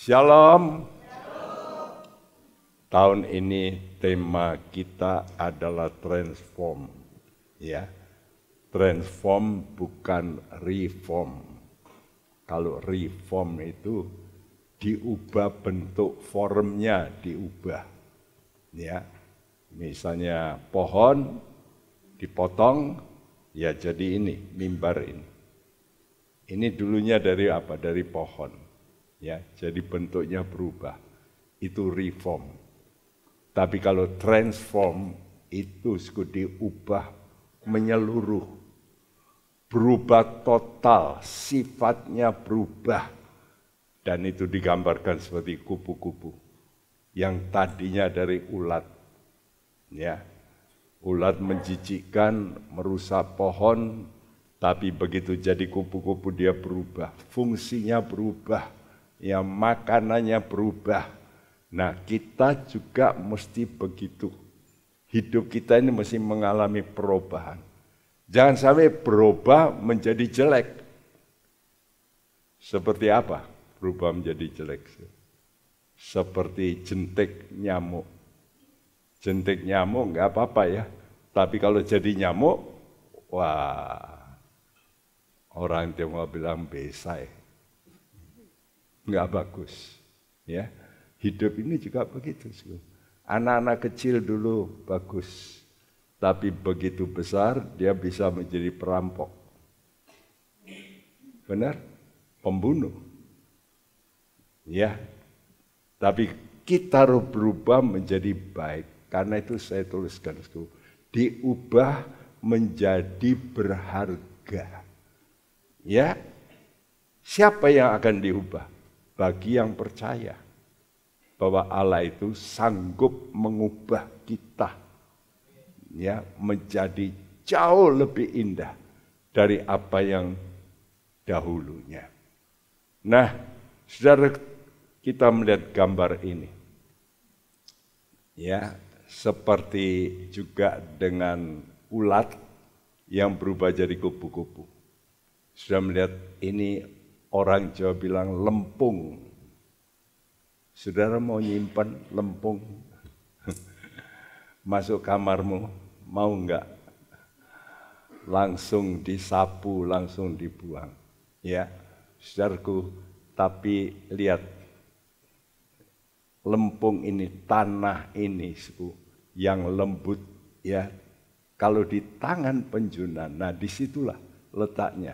Shalom. Tahun ini tema kita adalah transform, ya. Transform bukan reform. Kalau reform itu diubah bentuk formnya, diubah, ya. Misalnya pohon dipotong, ya jadi ini mimbar ini. Ini dulunya dari apa? Dari pohon. Ya, jadi bentuknya berubah. Itu reform. Tapi kalau transform itu diubah menyeluruh. Berubah total, sifatnya berubah. Dan itu digambarkan seperti kupu-kupu yang tadinya dari ulat. Ya. Ulat menjijikkan, merusak pohon, tapi begitu jadi kupu-kupu dia berubah. Fungsinya berubah. Ya, makanannya berubah. Nah, kita juga mesti begitu. Hidup kita ini mesti mengalami perubahan. Jangan sampai berubah menjadi jelek. Seperti apa berubah menjadi jelek? Seperti jentik nyamuk. Jentik nyamuk nggak apa-apa ya. Tapi kalau jadi nyamuk, wah, orang Tionghoa bilang besai. Nggak bagus, ya. Hidup ini juga begitu. Anak-anak kecil dulu bagus, tapi begitu besar dia bisa menjadi perampok. Benar? Pembunuh. Ya. Tapi kita harus berubah menjadi baik. Karena itu saya tuliskan, diubah menjadi berharga. Ya. Siapa yang akan diubah? Bagi yang percaya bahwa Allah itu sanggup mengubah kita, ya, menjadi jauh lebih indah dari apa yang dahulunya. Nah, saudara, kita melihat gambar ini, ya, seperti juga dengan ulat yang berubah jadi kupu-kupu. Sudah melihat ini. Orang Jawa bilang lempung. Saudara mau nyimpan lempung? Masuk kamarmu, mau enggak? Langsung disapu, langsung dibuang. Ya, saudaraku, tapi lihat. Lempung ini, tanah ini, yang lembut, ya. Kalau di tangan penjuna, nah disitulah letaknya,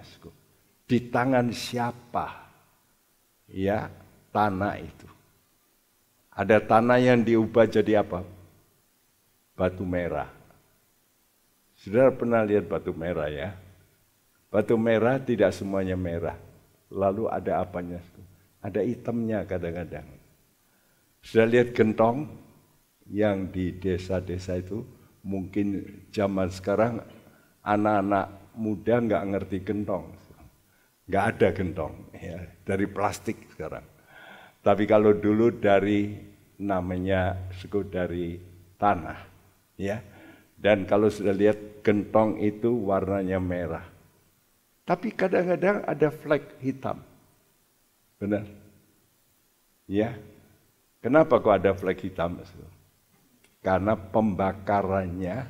di tangan siapa, ya, tanah itu. Ada tanah yang diubah jadi apa? Batu merah. Saudara pernah lihat batu merah ya? Batu merah tidak semuanya merah. Lalu ada apanya? Ada hitamnya kadang-kadang. Sudah lihat gentong yang di desa-desa itu? Mungkin zaman sekarang anak-anak muda nggak ngerti gentong. Nggak ada gentong, ya, dari plastik sekarang. Tapi kalau dulu dari namanya dari tanah, ya. Dan kalau sudah lihat gentong itu warnanya merah. Tapi kadang-kadang ada flek hitam, benar? Ya. Kenapa kok ada flek hitam? Karena pembakarannya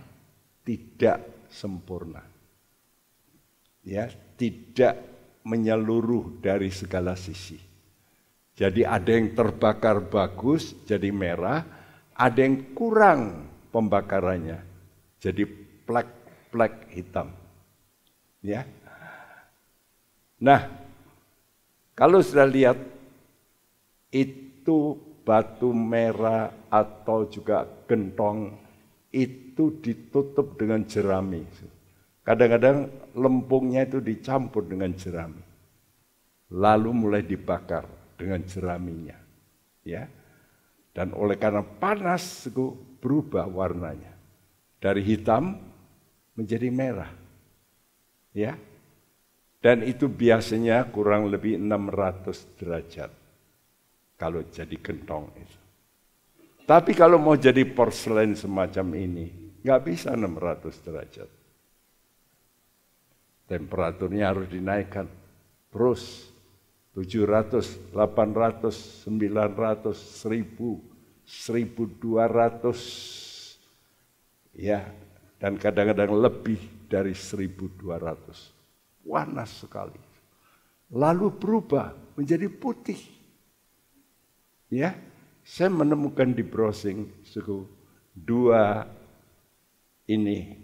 tidak sempurna, ya, tidak menyeluruh dari segala sisi. Jadi ada yang terbakar bagus jadi merah, ada yang kurang pembakarannya jadi plek-plek hitam. Ya. Nah, kalau sudah lihat itu batu merah atau juga gentong itu ditutup dengan jerami. Kadang-kadang lempungnya itu dicampur dengan jerami. Lalu mulai dibakar dengan jeraminya. Ya. Dan oleh karena panas itu berubah warnanya. Dari hitam menjadi merah. Ya. Dan itu biasanya kurang lebih 600 derajat. Kalau jadi gentong itu. Tapi kalau mau jadi porselen semacam ini, nggak bisa 600 derajat. Temperaturnya harus dinaikkan terus, 700, 800, 900, 1000, 1200, ya, dan kadang-kadang lebih dari 1200. Panas sekali. Lalu berubah menjadi putih. Ya, saya menemukan di browsing suku 2 ini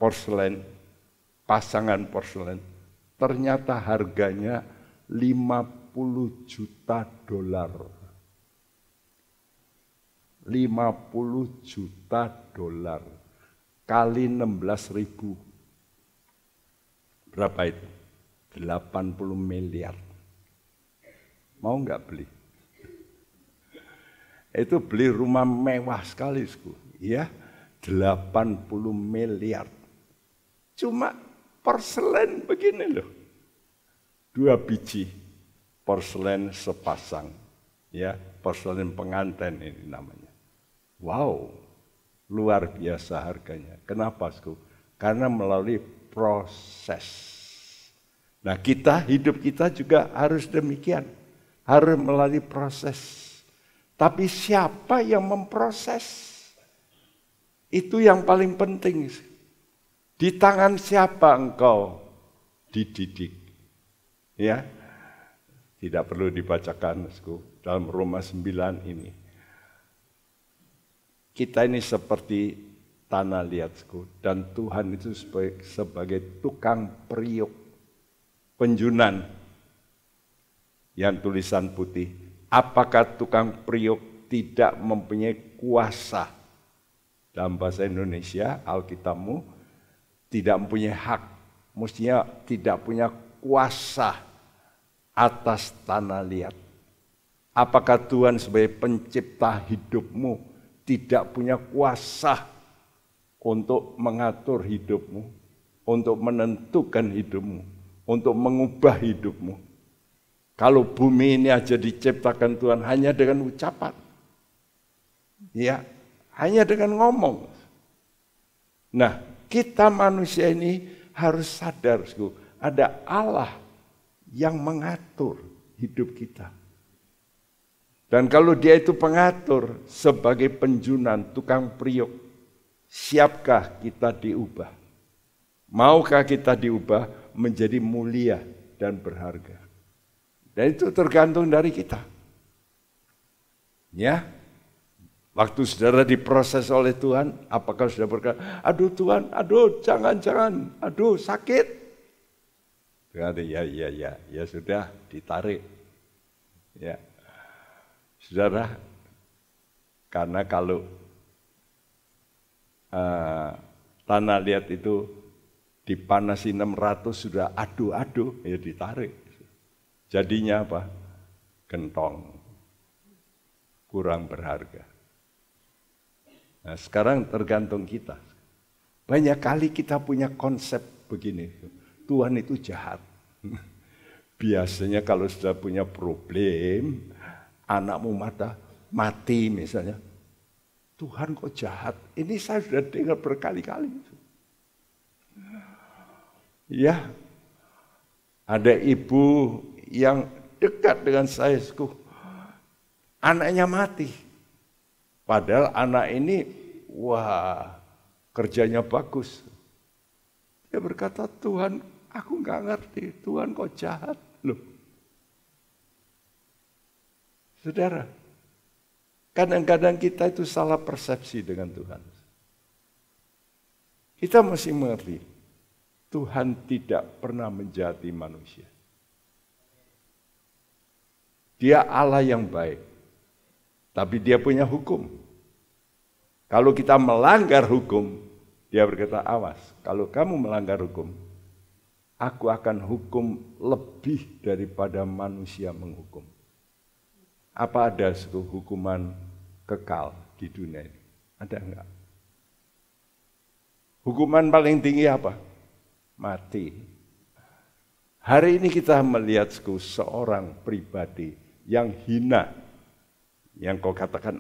porselen, pasangan porselen, ternyata harganya $50 juta. 50 juta dolar kali 16.000. Berapa itu? 80 miliar. Mau nggak beli? Itu beli rumah mewah sekali, ya, 80 miliar. Cuma porselen begini loh. 2 biji porselen sepasang, ya, porselen pengantin ini namanya. Wow, luar biasa harganya. Kenapa, Karena melalui proses. Nah, hidup kita juga harus demikian. Harus melalui proses. Tapi siapa yang memproses? Itu yang paling penting. Di tangan siapa engkau dididik? Ya, tidak perlu dibacakan dalam Roma 9 ini. Kita ini seperti tanah liat, dan Tuhan itu sebagai tukang periuk, penjunan yang tulisan putih. Apakah tukang periuk tidak mempunyai kuasa? Dalam bahasa Indonesia, Alkitabmu, tidak mempunyai hak, mestinya tidak punya kuasa atas tanah liat. Apakah Tuhan sebagai pencipta hidupmu tidak punya kuasa untuk mengatur hidupmu, untuk menentukan hidupmu, untuk mengubah hidupmu? Kalau bumi ini aja diciptakan Tuhan hanya dengan ucapan, ya, hanya dengan ngomong. Nah, kita manusia ini harus sadar, ada Allah yang mengatur hidup kita. Dan kalau Dia itu pengatur sebagai penjunan, tukang periuk, siapkah kita diubah? Maukah kita diubah menjadi mulia dan berharga? Dan itu tergantung dari kita. Ya, waktu saudara diproses oleh Tuhan, apakah saudara berkata, aduh Tuhan, aduh jangan, aduh sakit. Ya sudah, ditarik. Ya, saudara, karena kalau tanah liat itu dipanasi 600 sudah aduh, ya ditarik. Jadinya apa? Gentong, kurang berharga. Nah, sekarang tergantung kita. Banyak kali kita punya konsep begini, Tuhan itu jahat. Biasanya kalau sudah punya problem, anakmu mati misalnya, Tuhan kok jahat? Ini saya sudah dengar berkali-kali. Ya, ada ibu yang dekat dengan saya, anaknya mati. Padahal anak ini, wah, kerjanya bagus. Dia berkata, Tuhan, aku nggak ngerti, Tuhan kok jahat loh. Saudara, kadang-kadang kita itu salah persepsi dengan Tuhan. Kita mesti mengerti, Tuhan tidak pernah menjahati manusia. Dia Allah yang baik, tapi Dia punya hukum. Kalau kita melanggar hukum, Dia berkata, awas, kalau kamu melanggar hukum, aku akan hukum lebih daripada manusia menghukum. Apa ada hukuman kekal di dunia ini? Ada enggak? Hukuman paling tinggi apa? Mati. Hari ini kita melihat seorang pribadi yang hina, yang kau katakan,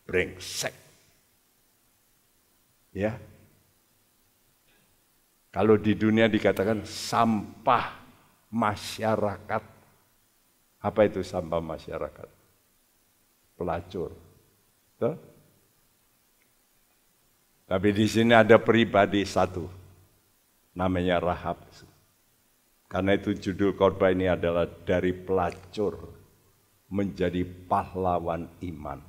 brengsek. Ya. Kalau di dunia dikatakan sampah, masyarakat. Apa itu sampah masyarakat? Pelacur. Tuh? Tapi di sini ada pribadi satu, namanya Rahab. Karena itu judul khotbah ini adalah dari pelacur menjadi pahlawan iman.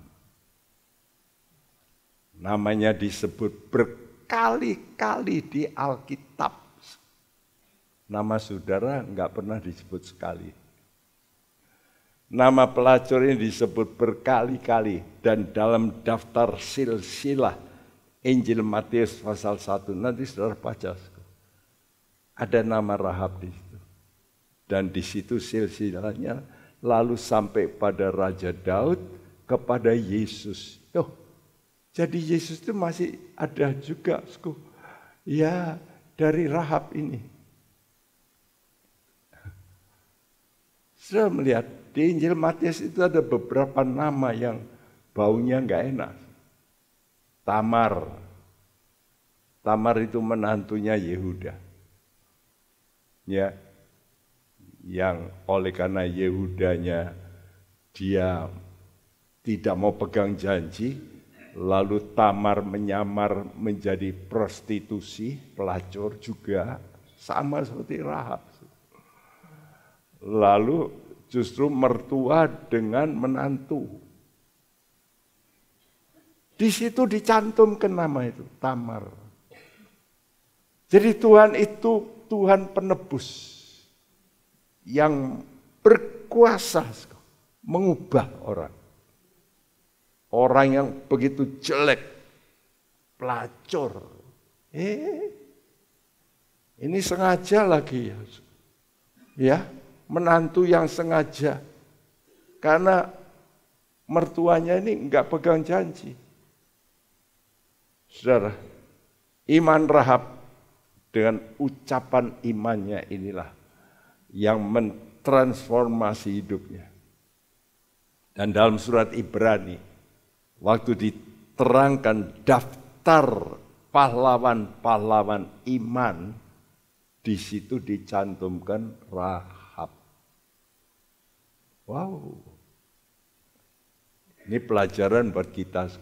Namanya disebut berkali-kali di Alkitab. Nama saudara enggak pernah disebut sekali. Nama pelacur ini disebut berkali-kali dan dalam daftar silsilah Injil Matius pasal 1. Nanti saudara baca. Ada nama Rahab di situ. Dan di situ silsilahnya lalu sampai pada Raja Daud kepada Yesus. Jadi Yesus itu masih ada juga. Ya, dari Rahab ini. Saya melihat di Injil Matius itu ada beberapa nama yang baunya enggak enak. Tamar. Tamar itu menantunya Yehuda. Ya. Yang oleh karena Yehudanya dia tidak mau pegang janji, lalu Tamar menyamar menjadi prostitusi, pelacur juga, sama seperti Rahab. Lalu justru mertua dengan menantu. Di situ dicantumkan nama itu, Tamar. Jadi Tuhan itu Tuhan penebus yang berkuasa mengubah orang. Orang yang begitu jelek, pelacur. Ini sengaja lagi ya. Ya, menantu yang sengaja. Karena mertuanya ini enggak pegang janji. Saudara, iman Rahab dengan ucapan imannya inilah yang mentransformasi hidupnya. Dan dalam surat Ibrani, waktu diterangkan daftar pahlawan-pahlawan iman, di situ dicantumkan Rahab. Wow. Ini pelajaran buat kita,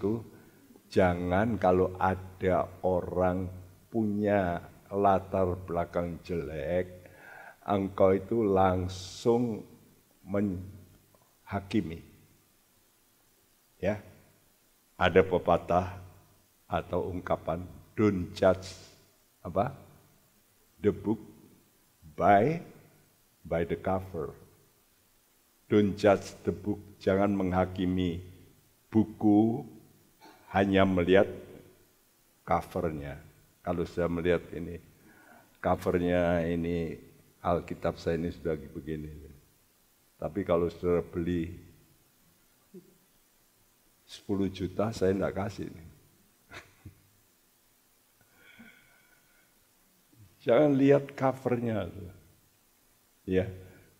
jangan kalau ada orang punya latar belakang jelek, engkau itu langsung menghakimi. Ya, ada pepatah atau ungkapan, don't judge the book by the cover. Don't judge the book, jangan menghakimi buku hanya melihat covernya. Kalau saya melihat ini, covernya ini Alkitab saya ini sudah begini. Tapi kalau saudara beli 10 juta, saya enggak kasih. Jangan lihat covernya. Ya,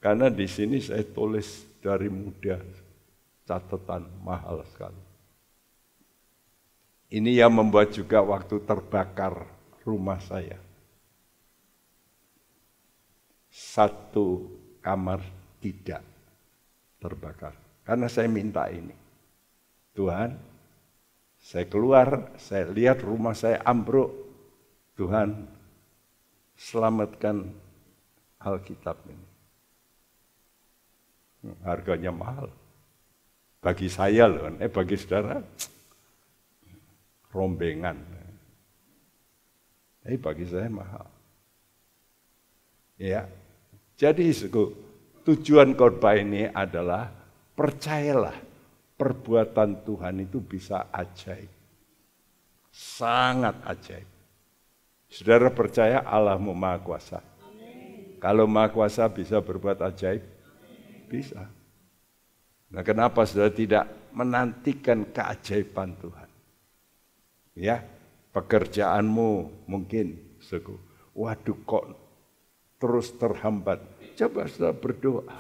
karena di sini saya tulis dari muda, catatan mahal sekali. Ini yang membuat juga waktu terbakar rumah saya. Satu kamar tidak terbakar. Karena saya minta ini. Tuhan, saya keluar, saya lihat rumah saya ambruk. Tuhan, selamatkan Alkitab ini. Harganya mahal. Bagi saya loh, bagi saudara, rombengan. Bagi saya mahal. Ya, jadi tujuan khotbah ini adalah percayalah perbuatan Tuhan itu bisa ajaib. Sangat ajaib. Saudara percaya Allahmu Maha Kuasa? Amin. Kalau Maha Kuasa bisa berbuat ajaib? Bisa. Nah, kenapa saudara tidak menantikan keajaiban Tuhan? Ya, pekerjaanmu mungkin waduh kok terus terhambat. Coba saudara berdoa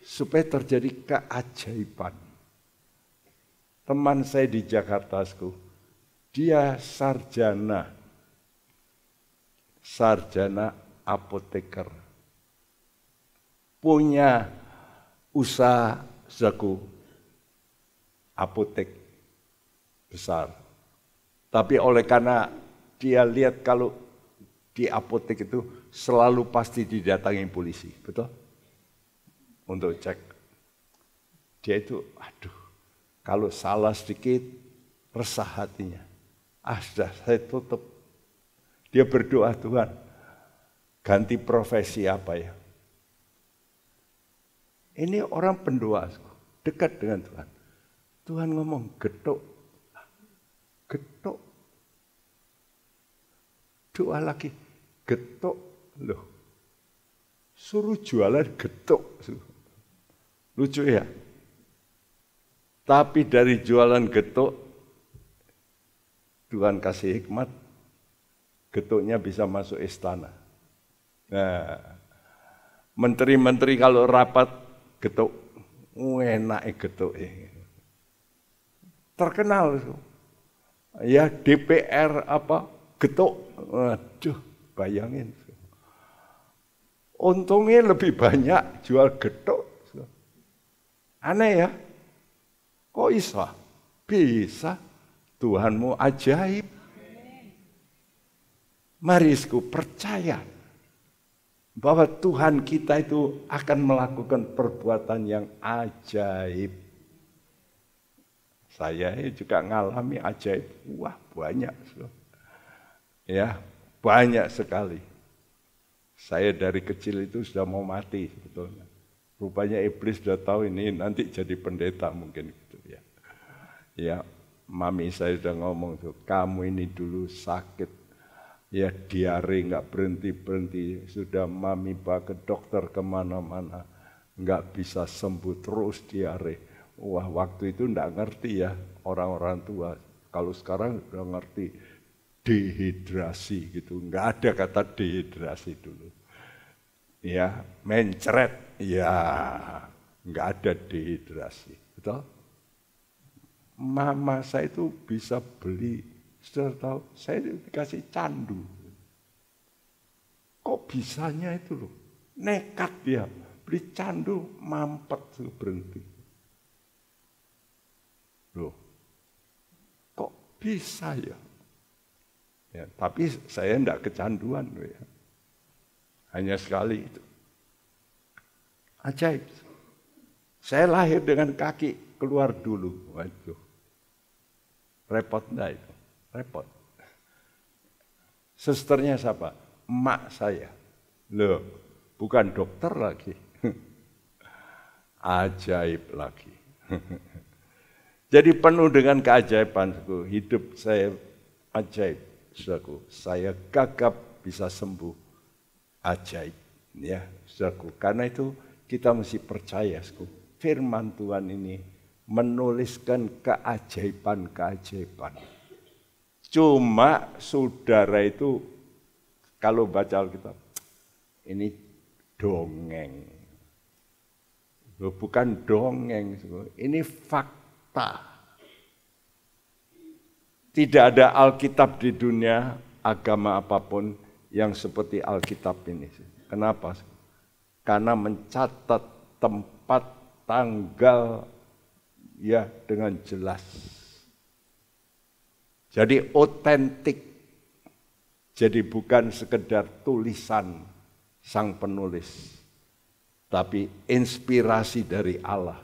supaya terjadi keajaiban. Teman saya di Jakarta, dia sarjana apoteker. punya usaha saku apotek besar. Tapi oleh karena dia lihat kalau di apotek itu selalu pasti didatangi polisi, betul? Untuk cek. Dia itu, aduh, kalau salah sedikit, resah hatinya. Sudah, saya tutup. Dia berdoa, Tuhan, ganti profesi apa ya? Ini orang pendoa, dekat dengan Tuhan. Tuhan ngomong, getok. Getok. Doa lagi, getok. Loh, suruh jualan getok. Lucu ya? Tapi dari jualan getok, Tuhan kasih hikmat, getoknya bisa masuk istana. Nah, menteri-menteri kalau rapat getok, enak getok. Terkenal. Ya DPR apa, getok. Aduh, bayangin. Untungnya lebih banyak jual getok. Aneh ya? Kok bisa? Bisa. Tuhanmu ajaib. Marisku percaya bahwa Tuhan kita itu akan melakukan perbuatan yang ajaib. Saya juga ngalami ajaib. Wah, banyak. Ya, banyak sekali. Saya dari kecil itu sudah mau mati sebetulnya. Rupanya iblis sudah tahu ini nanti jadi pendeta mungkin gitu ya. Ya, mami saya sudah ngomong tuh, kamu ini dulu sakit. Ya diare nggak berhenti-berhenti. Sudah mami bawa ke dokter kemana-mana. Nggak bisa sembuh terus diare. Wah, waktu itu nggak ngerti ya orang-orang tua. Kalau sekarang udah ngerti dehidrasi gitu. Nggak ada kata dehidrasi dulu. Ya, mencret. Ya, nggak ada dehidrasi. Betul? Mama saya itu bisa beli, sudah tahu, saya dikasih candu. Kok bisanya itu loh? Nekat dia, beli candu, mampet berhenti. Loh, kok bisa ya? Ya, tapi saya enggak kecanduan loh ya. Hanya sekali itu. Ajaib. Saya lahir dengan kaki keluar dulu. Waduh. Repot enggak itu? Repot. Susternya siapa? Emak saya. Loh, bukan dokter lagi. Ajaib lagi. Jadi penuh dengan keajaiban. Hidup saya ajaib. Saudaraku, saya gagap bisa sembuh. Ajaib. Ya, saudaraku. Karena itu kita mesti percaya, firman Tuhan ini menuliskan keajaiban-keajaiban. Cuma saudara itu kalau baca Alkitab, ini dongeng. Bukan dongeng, ini fakta. Tidak ada Alkitab di dunia, agama apapun yang seperti Alkitab ini. Kenapa? Karena mencatat tempat, tanggal, ya dengan jelas. Jadi otentik. Jadi bukan sekedar tulisan sang penulis. Tapi inspirasi dari Allah.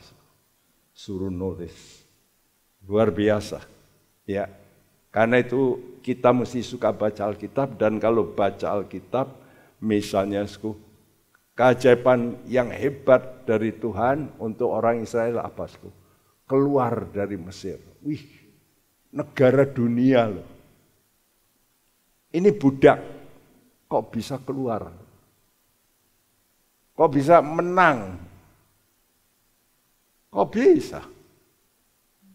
Suruh nulis. Luar biasa. Ya. Karena itu kita mesti suka baca Alkitab. Dan kalau baca Alkitab, misalnya keajaiban yang hebat dari Tuhan untuk orang Israel apa? Keluar dari Mesir. Wih, negara dunia loh. Ini budak, kok bisa keluar? Kok bisa menang? Kok bisa?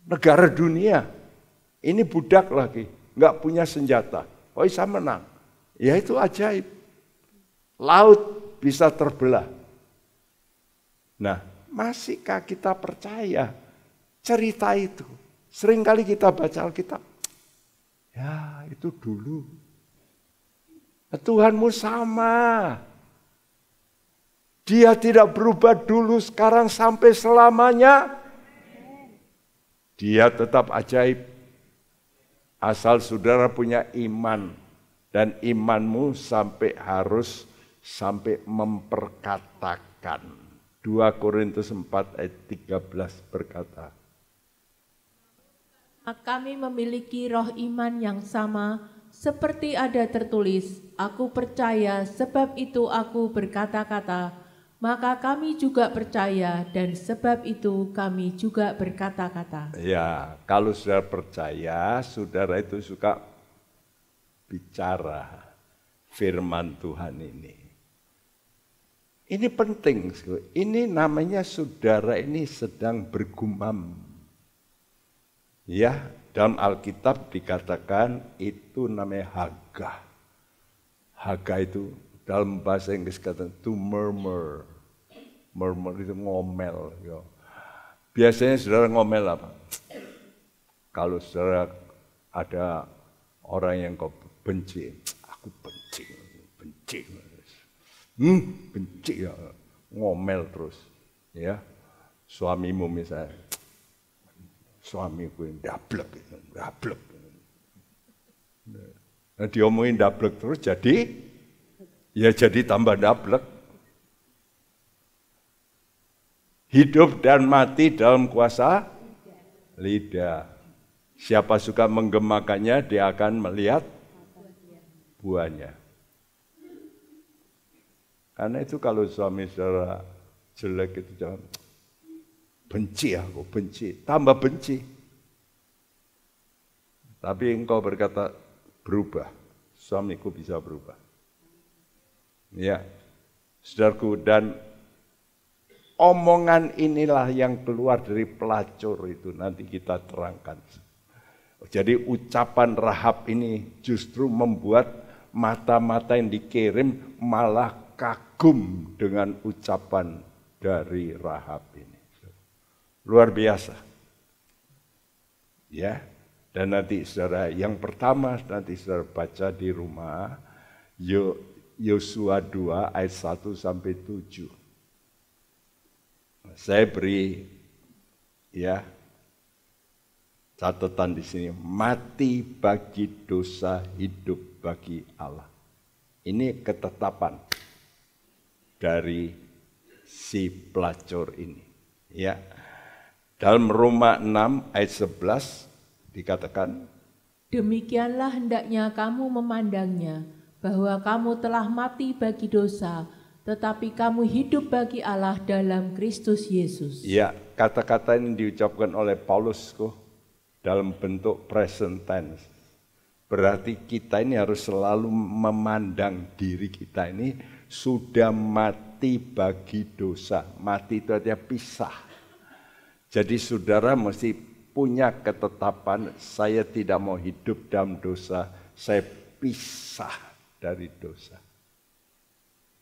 Negara dunia, ini budak lagi, nggak punya senjata. Kok bisa menang? Ya itu ajaib. Laut bisa terbelah. Nah, masihkah kita percaya cerita itu? Seringkali kita baca Alkitab. Ya, itu dulu. Tuhanmu sama. Dia tidak berubah dulu, sekarang, sampai selamanya. Dia tetap ajaib. Asal saudara punya iman. Dan imanmu harus sampai memperkatakan. 2 Korintus 4 ayat 13 berkata, kami memiliki roh iman yang sama, seperti ada tertulis, aku percaya sebab itu aku berkata-kata, maka kami juga percaya dan sebab itu kami juga berkata-kata. Ya, kalau saudara percaya, saudara itu suka bicara firman Tuhan ini. Ini penting, ini namanya saudara ini sedang bergumam. Ya, dalam Alkitab dikatakan itu namanya haga. Haga itu dalam bahasa Inggris kata to murmur. Murmur itu ngomel. Ya. Biasanya saudara ngomel apa? Kalau saudara ada orang yang kau benci, aku benci. Benci ya, ngomel terus. Ya, suamimu misalnya. Suamiku yang dablek. Nah, diomongin dablek terus jadi tambah dablek. Hidup dan mati dalam kuasa lidah. Siapa suka menggemakannya, dia akan melihat buahnya. Karena itu kalau suami saudara jelek itu jangan benci, aku benci, tambah benci. Tapi engkau berkata berubah, suamiku bisa berubah. Ya, saudaraku, dan omongan inilah yang keluar dari pelacur itu nanti kita terangkan. Jadi ucapan Rahab ini justru membuat mata-mata yang dikirim malah kagum dengan ucapan dari Rahab ini. Luar biasa. Ya, dan nanti saudara, yang pertama nanti saudara baca di rumah, Yosua 2 ayat 1 sampai 7. Saya beri ya catatan di sini, mati bagi dosa, hidup bagi Allah. Ini ketetapan dari si pelacur ini. Ya. Dalam Roma 6 ayat 11 dikatakan, demikianlah hendaknya kamu memandangnya, bahwa kamu telah mati bagi dosa, tetapi kamu hidup bagi Allah dalam Kristus Yesus. Ya, kata-kata ini diucapkan oleh Paulus dalam bentuk present tense. Berarti kita ini harus selalu memandang diri kita ini sudah mati bagi dosa. Mati itu artinya pisah. Jadi saudara mesti punya ketetapan, saya tidak mau hidup dalam dosa, saya pisah dari dosa.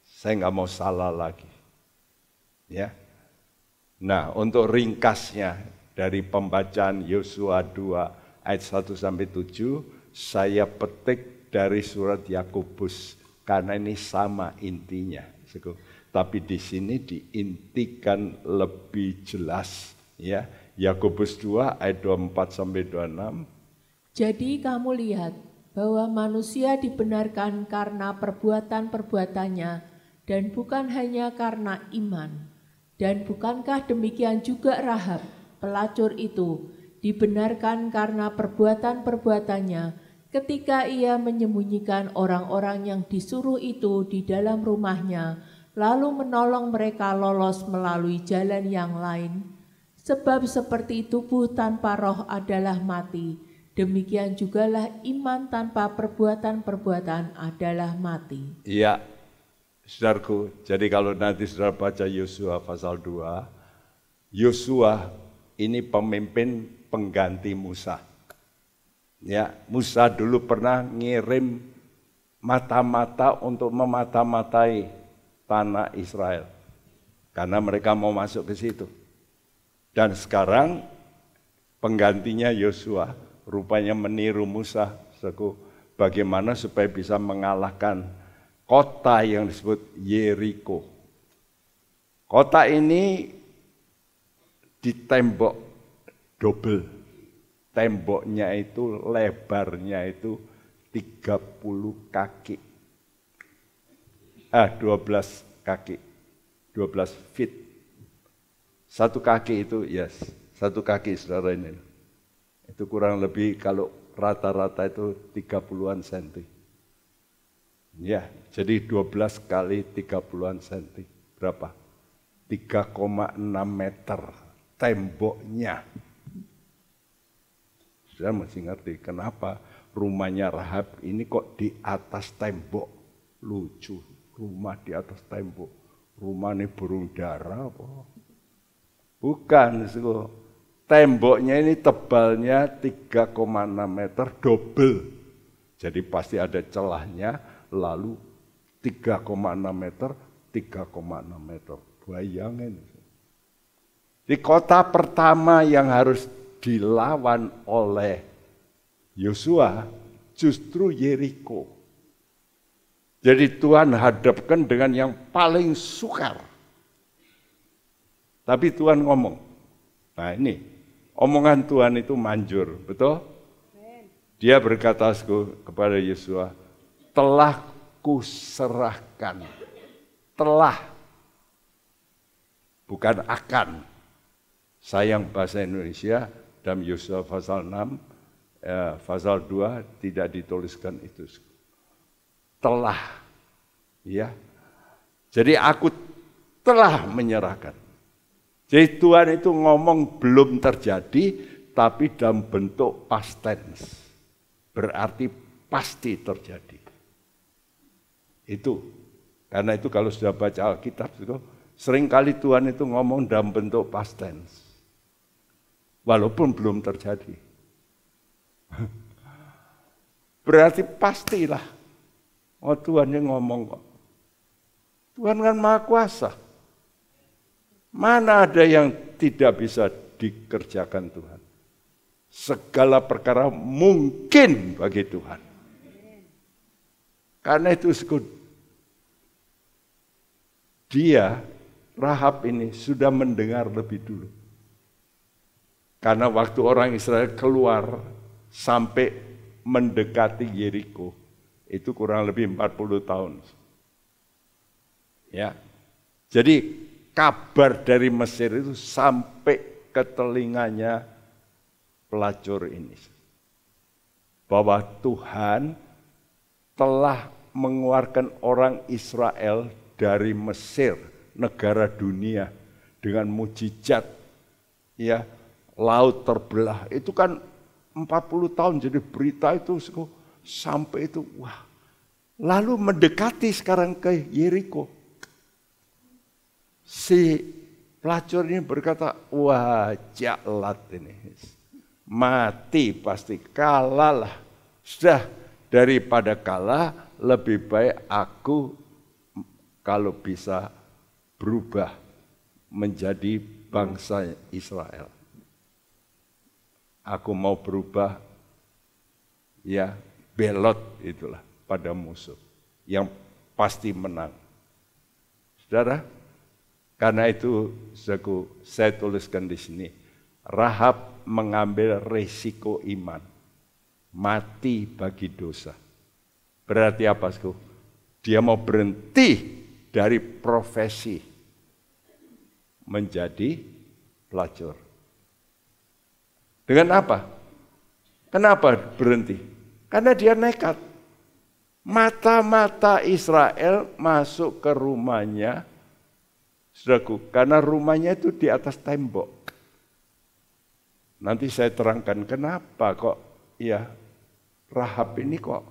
Saya nggak mau salah lagi. Ya. Nah, untuk ringkasnya dari pembacaan Yosua 2 ayat 1 sampai 7, saya petik dari surat Yakobus karena ini sama intinya. Tapi di sini diintikan lebih jelas. Ya, Yakobus 2 ayat 24 sampai 26. Jadi kamu lihat bahwa manusia dibenarkan karena perbuatan-perbuatannya dan bukan hanya karena iman. Dan bukankah demikian juga Rahab, pelacur itu, dibenarkan karena perbuatan-perbuatannya ketika ia menyembunyikan orang-orang yang disuruh itu di dalam rumahnya, lalu menolong mereka lolos melalui jalan yang lain? Sebab seperti tubuh tanpa roh adalah mati, demikian jugalah iman tanpa perbuatan-perbuatan adalah mati. Iya, saudaraku, jadi kalau nanti saudara baca Yosua pasal 2, Yosua ini pemimpin pengganti Musa. Ya, Musa dulu pernah ngirim mata-mata untuk memata-matai tanah Israel. Karena mereka mau masuk ke situ. Dan sekarang penggantinya Yosua rupanya meniru Musa bagaimana supaya bisa mengalahkan kota yang disebut Yeriko. Kota ini ditembok double. Temboknya itu lebarnya itu 30 kaki. 12 kaki. 12 feet. Satu kaki itu, satu kaki saudara ini. Itu kurang lebih kalau rata-rata itu 30-an senti. Ya, jadi 12 kali 30-an senti. Berapa? 3,6 meter temboknya. Saya masih ngerti kenapa rumahnya Rahab ini kok di atas tembok. Lucu, rumah di atas tembok. Rumah ini burung dara apa? Bukan, temboknya ini tebalnya 3,6 meter double. Jadi pasti ada celahnya, lalu 3,6 meter, 3,6 meter. Bayangin. Di kota pertama yang harus dilawan oleh Yosua justru Yeriko. Jadi Tuhan hadapkan dengan yang paling sukar. Tapi Tuhan ngomong. Nah ini, omongan Tuhan itu manjur, betul? Dia berkata kepada Yosua, telah kuserahkan. Telah. Bukan akan. Sayang bahasa Indonesia, dalam Yosua pasal 6, pasal 2 tidak dituliskan itu. Telah. Ya. Jadi aku telah menyerahkan. Jadi Tuhan itu ngomong belum terjadi, tapi dalam bentuk past tense. Berarti pasti terjadi. Itu. Karena itu kalau sudah baca Alkitab, seringkali Tuhan itu ngomong dalam bentuk past tense. Walaupun belum terjadi. Berarti pastilah. Oh Tuhan yang ngomong kok. Tuhan kan Maha Kuasa. Mana ada yang tidak bisa dikerjakan Tuhan. Segala perkara mungkin bagi Tuhan. Karena itu dia, Rahab ini sudah mendengar lebih dulu. Karena waktu orang Israel keluar sampai mendekati Yeriko, itu kurang lebih 40 tahun. Ya. Jadi kabar dari Mesir itu sampai ke telinganya pelacur ini. Bahwa Tuhan telah mengeluarkan orang Israel dari Mesir, negara dunia, dengan mujizat. Ya, laut terbelah. Itu kan 40 tahun jadi berita itu sampai itu, wah. Lalu mendekati sekarang ke Yeriko. Si pelacur ini berkata, wah jalat ini. Mati pasti, kalah lah. Sudah daripada kalah, lebih baik aku kalau bisa berubah menjadi bangsa Israel. Aku mau berubah, ya belot itulah pada musuh yang pasti menang. Saudara, karena itu saya tuliskan di sini, Rahab mengambil resiko iman, mati bagi dosa. Berarti apa? Dia mau berhenti dari profesi menjadi pelacur. Dengan apa? Kenapa berhenti? Karena dia nekat. Mata-mata Israel masuk ke rumahnya, saudaraku, karena rumahnya itu di atas tembok. Nanti saya terangkan kenapa kok ya Rahab ini kok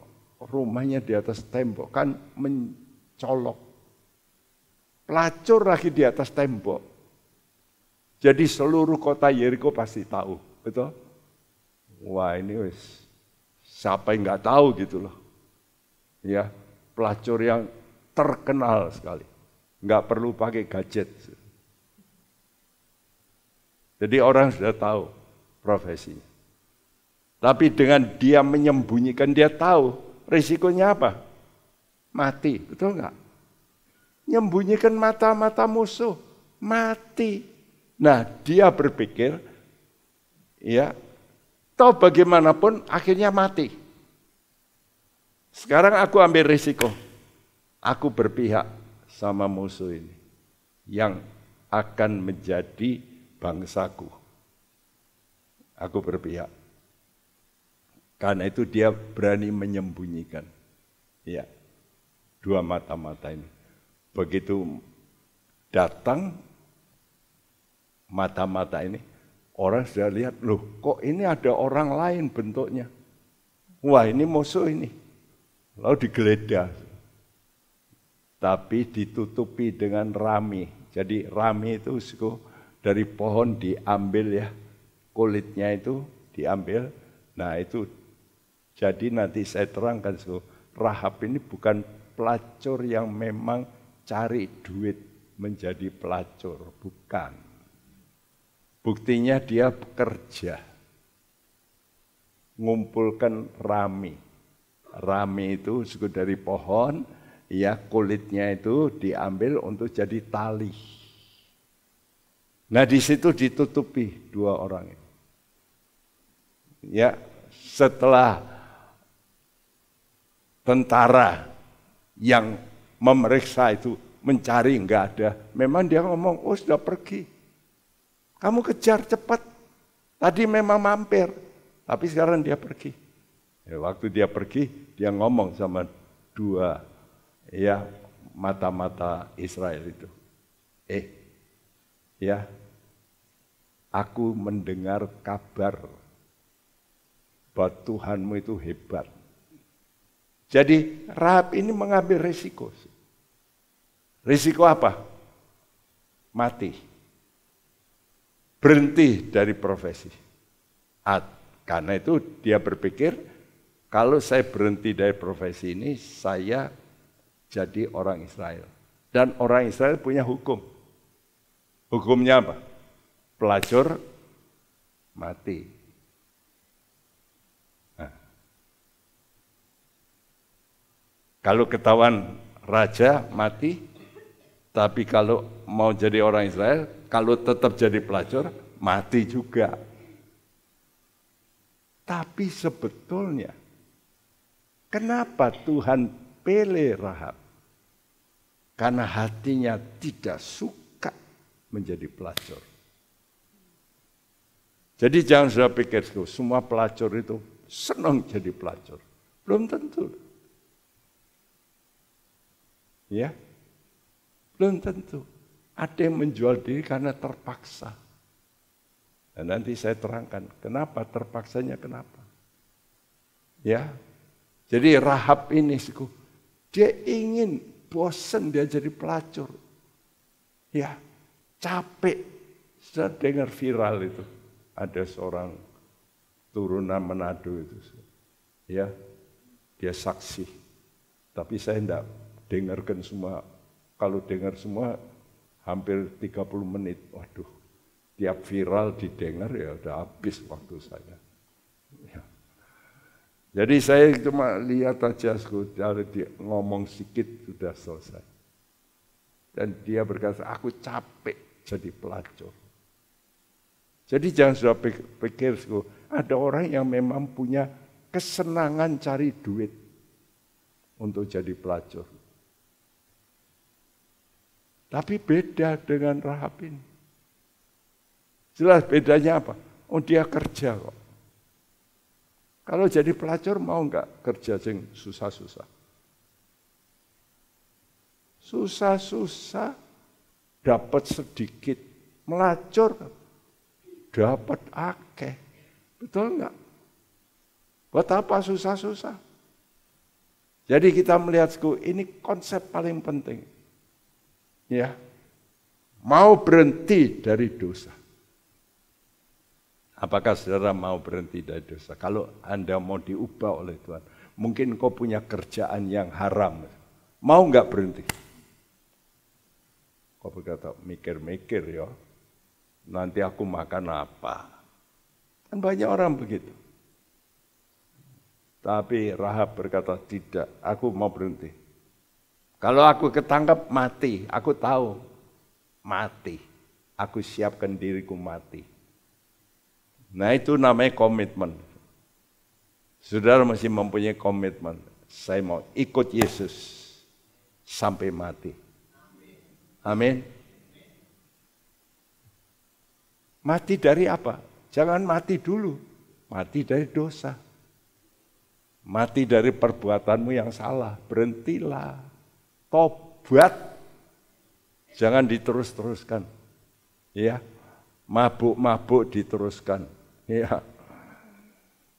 rumahnya di atas tembok, kan mencolok. Pelacur lagi di atas tembok. Jadi seluruh kota Yeriko pasti tahu, betul? Wah ini wis siapa yang nggak tahu gitu loh. Ya, pelacur yang terkenal sekali. Nggak perlu pakai gadget. Jadi orang sudah tahu profesinya. Tapi dengan dia menyembunyikan, dia tahu risikonya apa? Mati, betul nggak? Menyembunyikan mata-mata musuh. Mati. Nah, dia berpikir, ya, toh bagaimanapun akhirnya mati. Sekarang aku ambil risiko. Aku berpihak sama musuh ini yang akan menjadi bangsaku. Aku berpihak. Karena itu dia berani menyembunyikan. Ya, dua mata-mata ini. Begitu datang mata-mata ini, orang sudah lihat, loh kok ini ada orang lain bentuknya. Wah, ini musuh ini. Lalu digeledah. Tapi ditutupi dengan rami. Jadi rami itu dari pohon diambil ya. Kulitnya itu diambil. Nah itu, jadi nanti saya terangkan, Rahab ini bukan pelacur yang memang cari duit menjadi pelacur. Bukan. Buktinya dia bekerja. Ngumpulkan rami. Rami itu dari pohon, ya kulitnya itu diambil untuk jadi tali. Nah di situ ditutupi dua orang itu. Ya setelah tentara yang memeriksa itu mencari enggak ada, memang dia ngomong, oh sudah pergi. Kamu kejar cepat. Tadi memang mampir, tapi sekarang dia pergi. Ya, waktu dia pergi, dia ngomong sama dua ya mata-mata Israel itu. Ya, aku mendengar kabar bahwa Tuhanmu itu hebat. Jadi Rahab ini mengambil risiko. Risiko apa? Mati. Berhenti dari profesi. Karena itu dia berpikir, kalau saya berhenti dari profesi ini, saya jadi orang Israel. Dan orang Israel punya hukum. Hukumnya apa? Pelacur mati. Nah. Kalau ketahuan raja mati, tapi kalau mau jadi orang Israel, kalau tetap jadi pelacur, mati juga. Tapi sebetulnya, kenapa Tuhan pilih Rahab? Karena hatinya tidak suka menjadi pelacur. Jadi jangan sudah pikir semua pelacur itu senang jadi pelacur. Belum tentu. Ya, belum tentu. Ada yang menjual diri karena terpaksa. Dan nanti saya terangkan kenapa terpaksanya kenapa. Ya. Jadi Rahab ini, dia ingin, bosan dia jadi pelacur. Ya, capek. Sudah dengar viral itu. Ada seorang turunan Manado itu. Ya, dia saksi. Tapi saya tidak dengarkan semua. Kalau dengar semua, hampir 30 menit. Waduh, tiap viral didengar ya udah habis waktu saya. Ya. Jadi saya cuma lihat aja, dia ngomong sedikit sudah selesai. Dan dia berkata, aku capek jadi pelacur. Jadi jangan sudah pikir, ada orang yang memang punya kesenangan cari duit untuk jadi pelacur. Tapi beda dengan Rahab ini. Jelas bedanya apa? Oh dia kerja kok. Kalau jadi pelacur mau enggak kerja sing susah-susah? Susah-susah dapat sedikit, melacur dapat akeh. Betul enggak? Buat apa susah-susah? Jadi kita melihat ini konsep paling penting. Ya. Mau berhenti dari dosa. Apakah saudara mau berhenti dari dosa? Kalau Anda mau diubah oleh Tuhan, mungkin kau punya kerjaan yang haram. Mau enggak berhenti? Kau berkata, mikir-mikir ya, nanti aku makan apa? Kan banyak orang begitu. Tapi Rahab berkata, tidak, aku mau berhenti. Kalau aku ketangkap, mati. Aku tahu, mati. aku siapkan diriku mati. Nah itu namanya komitmen. Saudara masih mempunyai komitmen. Saya mau ikut Yesus sampai mati. Amin. Mati dari apa? Jangan mati dulu. Mati dari dosa. Mati dari perbuatanmu yang salah. Berhentilah. Tobat. Jangan diterus-teruskan. Ya. Mabuk-mabuk diteruskan. Ya.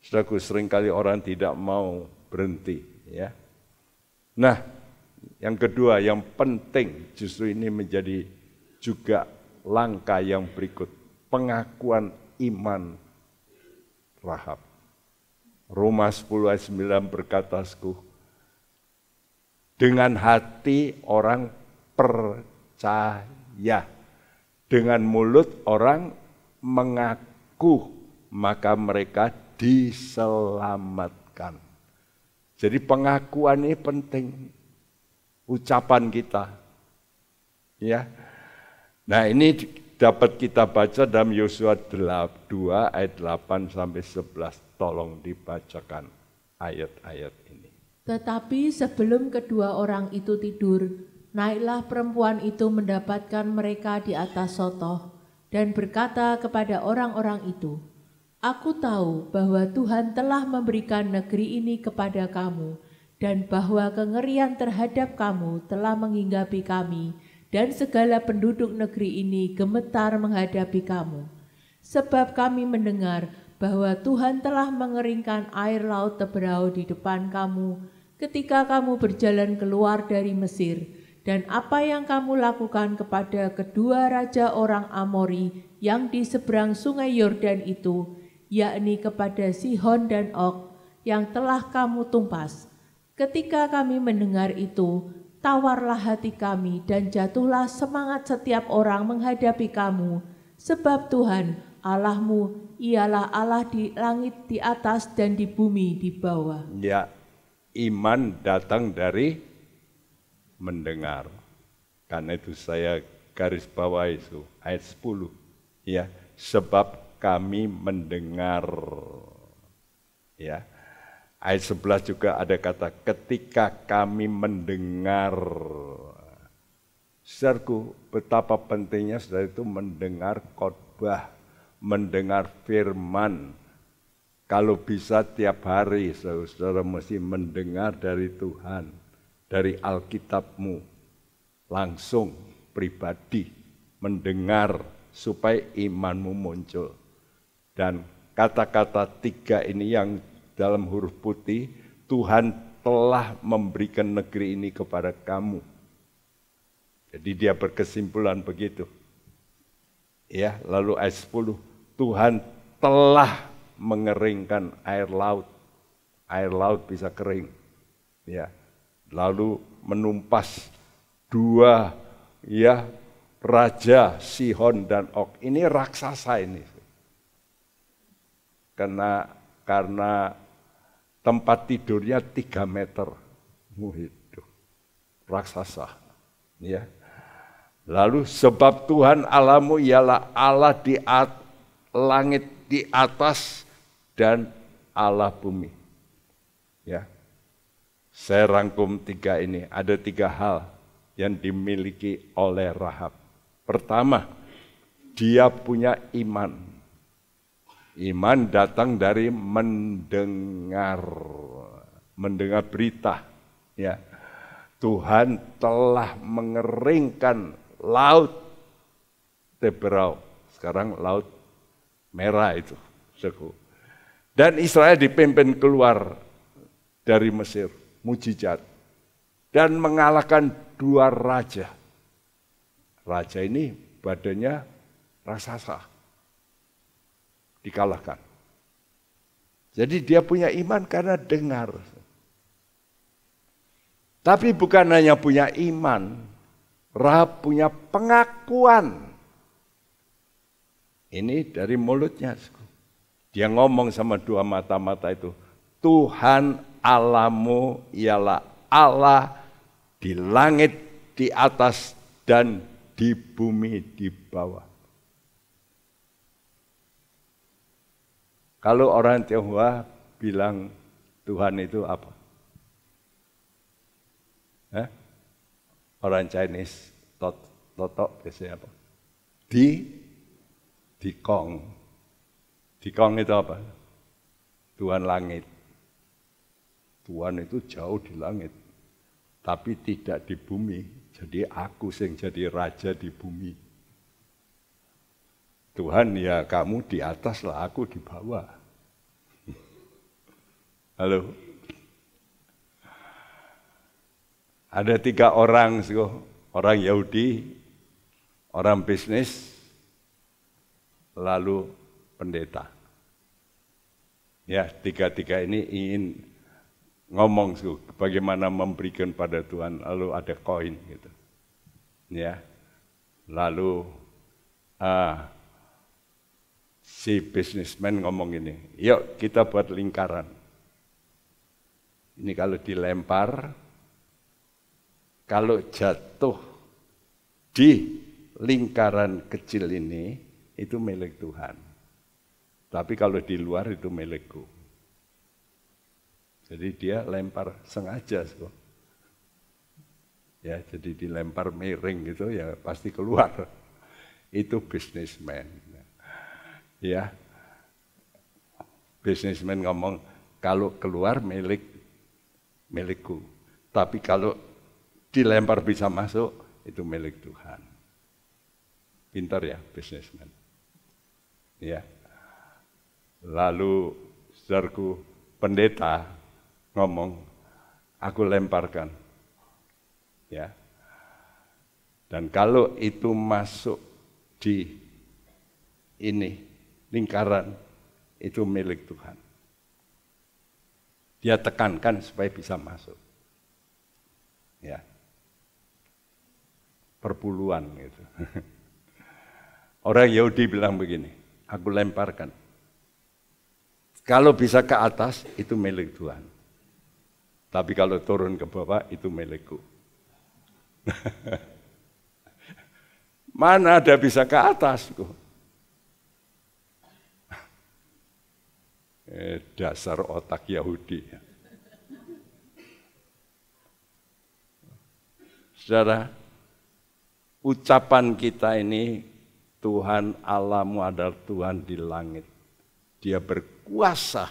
Saudaraku, seringkali orang tidak mau berhenti. Ya. Nah, yang kedua, yang penting justru ini menjadi juga langkah yang berikut. Pengakuan iman Rahab. Roma 10 ayat 9 berkata, dengan hati orang percaya, dengan mulut orang mengaku, maka mereka diselamatkan. Jadi pengakuan ini penting, ucapan kita. Ya. Nah ini dapat kita baca dalam Yosua 2 ayat 8 sampai 11. Tolong dibacakan ayat-ayat ini. Tetapi sebelum kedua orang itu tidur, naiklah perempuan itu mendapatkan mereka di atas sotoh dan berkata kepada orang-orang itu, aku tahu bahwa Tuhan telah memberikan negeri ini kepada kamu dan bahwa kengerian terhadap kamu telah menghinggapi kami dan segala penduduk negeri ini gemetar menghadapi kamu. Sebab kami mendengar bahwa Tuhan telah mengeringkan air laut Teberau di depan kamu ketika kamu berjalan keluar dari Mesir, dan apa yang kamu lakukan kepada kedua raja orang Amori yang di seberang sungai Yordan itu, yakni kepada Sihon dan Og, yang telah kamu tumpas. Ketika kami mendengar itu, tawarlah hati kami dan jatuhlah semangat setiap orang menghadapi kamu, sebab Tuhan Allahmu ialah Allah di langit di atas dan di bumi di bawah. Ya, iman datang dari mendengar. Karena itu saya garis bawah itu ayat 10. Ya, sebab kami mendengar. Ya. Ayat 11 juga ada kata ketika kami mendengar. Saudaraku, betapa pentingnya saudara itu mendengar khotbah, mendengar firman. Kalau bisa tiap hari saudara mesti mendengar dari Tuhan, dari Alkitabmu, langsung pribadi mendengar supaya imanmu muncul. Dan kata-kata 3 ini yang dalam huruf putih, Tuhan telah memberikan negeri ini kepada kamu. Jadi dia berkesimpulan begitu. Ya, lalu ayat 10, Tuhan telah mengeringkan air laut. Air laut bisa kering. Ya. Lalu menumpas 2 ya raja Sihon dan Og. Ini raksasa ini. Karena tempat tidurnya 3 meter. Itu raksasa. Ya. Lalu sebab Tuhan Allahmu ialah Allah di langit di atas dan Allah bumi. Ya. Saya rangkum 3 ini. Ada 3 hal yang dimiliki oleh Rahab. Pertama, dia punya iman. Iman datang dari mendengar berita. Ya, Tuhan telah mengeringkan laut Teberau. Sekarang laut merah itu. Dan Israel dipimpin keluar dari Mesir, mujizat. Dan mengalahkan 2 raja. Raja ini badannya raksasa. Dikalahkan. Jadi dia punya iman karena dengar. Tapi bukan hanya punya iman, Rahab punya pengakuan. Ini dari mulutnya. Dia ngomong sama 2 mata-mata itu, Tuhan Allahmu ialah Allah di langit di atas dan di bumi di bawah. Kalau orang Tionghoa bilang Tuhan itu apa? Orang Chinese totok biasanya apa? Dikong. Dikong itu apa? Tuhan langit. Tuhan itu jauh di langit, tapi tidak di bumi. Jadi aku yang jadi raja di bumi. Tuhan ya kamu di atas lah, aku di bawah. Halo? Ada 3 orang, orang Yahudi, orang bisnis, lalu pendeta. Ya, 3 ini ingin ngomong bagaimana memberikan pada Tuhan, lalu ada koin gitu. Ya. Lalu si bisnismen ngomong ini, yuk kita buat lingkaran. Ini kalau dilempar, kalau jatuh di lingkaran kecil ini, itu milik Tuhan. Tapi kalau di luar itu milikku. Jadi dia lempar sengaja. Ya, jadi dilempar miring gitu ya pasti keluar. Itu bisnismen. Ya. Bisnismen ngomong, kalau keluar milikku. Tapi kalau dilempar bisa masuk, itu milik Tuhan. Pintar ya bisnismen. Ya. Lalu saudaraku pendeta ngomong, aku lemparkan. Ya. Dan kalau itu masuk di ini lingkaran, itu milik Tuhan. Dia tekankan supaya bisa masuk. Ya. Perpuluhan gitu. Orang Yahudi bilang begini, aku lemparkan. Kalau bisa ke atas, itu milik Tuhan. Tapi kalau turun ke bawah, itu milikku. Mana ada bisa ke atas? Dasar otak Yahudi. Saudara, ucapan kita ini, Tuhan Allahmu adalah Tuhan di langit. Dia berkuasa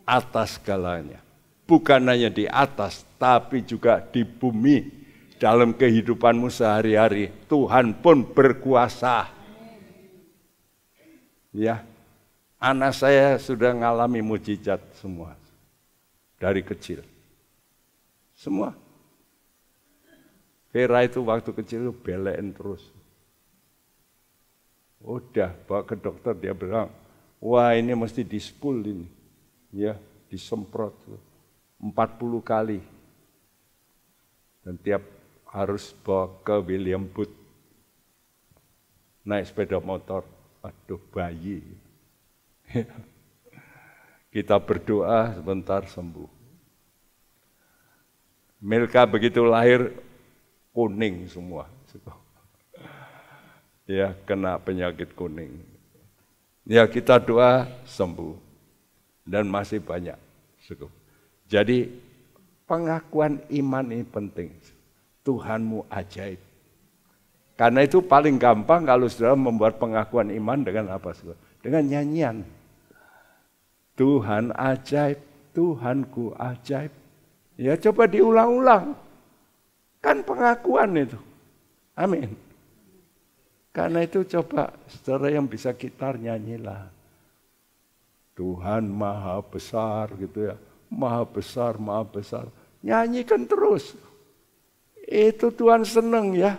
atas segalanya. Bukan hanya di atas, tapi juga di bumi. Dalam kehidupanmu sehari-hari, Tuhan pun berkuasa. Ya, anak saya sudah mengalami mujizat semua. Dari kecil. Semua. Vera itu waktu kecil belain terus. Udah, bawa ke dokter, dia bilang, wah ini mesti dispul ini. Ya, disemprot 40 kali. Dan tiap harus bawa ke William Booth. Naik sepeda motor. Aduh bayi. Kita berdoa sebentar sembuh. Milka begitu lahir kuning semua. Ya, kena penyakit kuning. Ya, kita doa sembuh. Dan masih banyak. Jadi pengakuan iman ini penting. Tuhanmu ajaib. Karena itu paling gampang kalau saudara membuat pengakuan iman dengan apa? Dengan nyanyian. Tuhan ajaib, Tuhanku ajaib. Ya coba diulang-ulang. Kan pengakuan itu. Amin. Karena itu coba saudara yang bisa gitar nyanyilah. Tuhan maha besar gitu ya. Maha besar, maha besar. Nyanyikan terus. Itu Tuhan seneng ya.